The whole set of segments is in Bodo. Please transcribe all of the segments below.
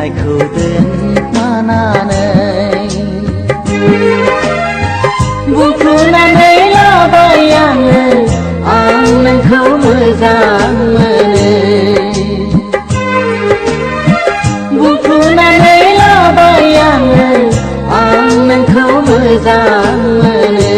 लाजिनायखौ दोनखोमानानै बुंफ्रुनानै लाबाय आङो आं नोंखौ मोजां मोनो बुंफ्रुनानै लाबाय आङो आं नोंखौ मोजां मोनो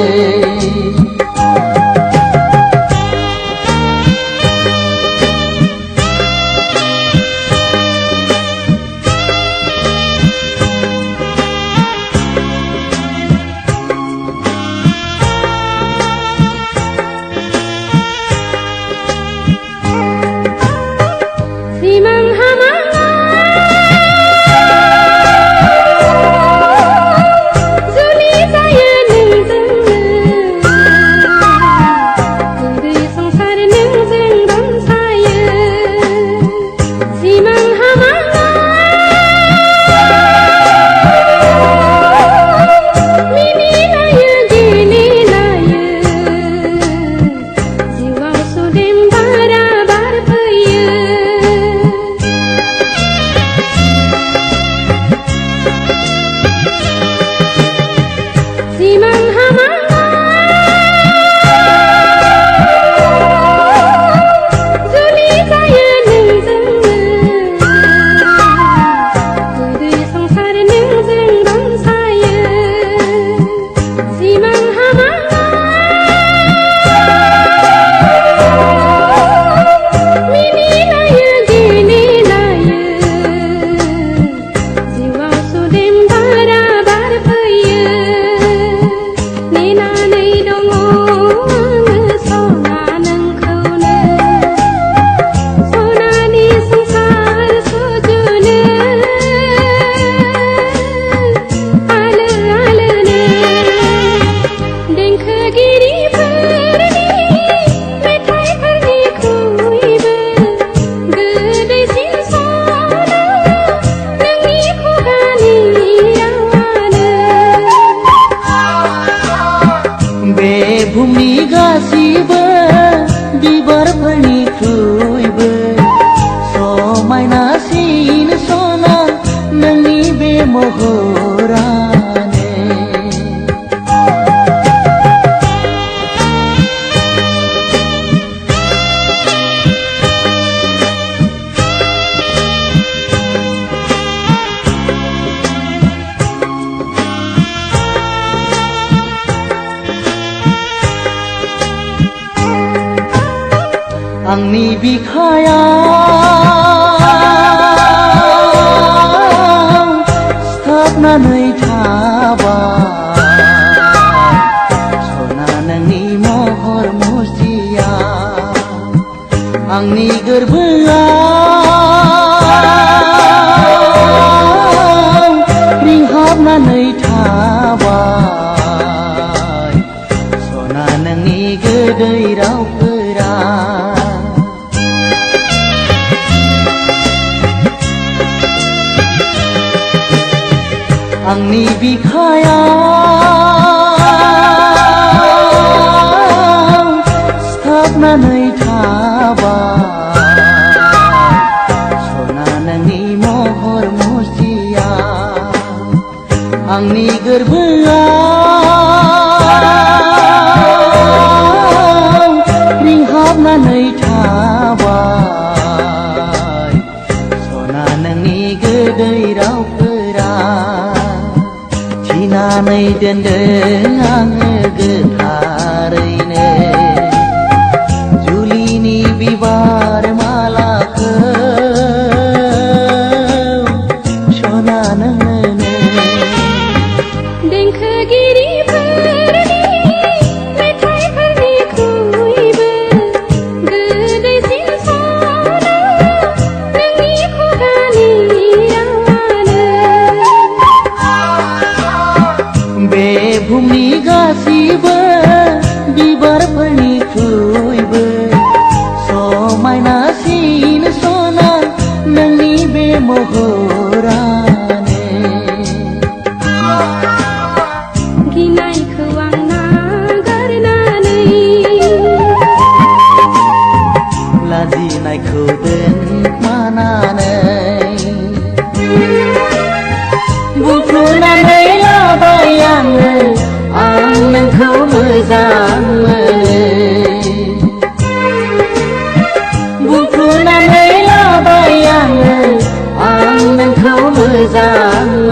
बुहुमनि गासिबो बिबारफोरनिख्रुइबो समायनासिन सना नोंनि बे महरानो आंनि बिखायाव सिथाबनानै थाबाय सना नोंनि महर मुस्रिया आंनि गोरबोआव रिंहाबनानै थाबाय सना नोंनि गोदै रावफोरा आंनि बिखायाव सिथाबनानै थाबाय सना नोंनि महर मुस्रिया आंनि गोरबोआव रिंहाबनानै थाबाय सना नोंनि गोदै रावफोरा थिनानै दोनदों आङो गोथारैनो जुलिनि बिबार मालाखौ सना नोंनो देंखोगिरिफोरनि मेथाइफोरनिख्रुइबो गोदैसिन सना नोंनि खुगानि बे बुहुमनि गासिबो बिबारफोरनिख्रुइबो समायनासिन सना नोंनि बे महरानो गिनायखौ आं नागारनानै लाजिनायखौ दोनखोमानानै बुंफुनानै लाबाय आङो आं नोंखौ मोजां मोनो बुंफुनानै लाबाय आङो आं नोंखौ मोजां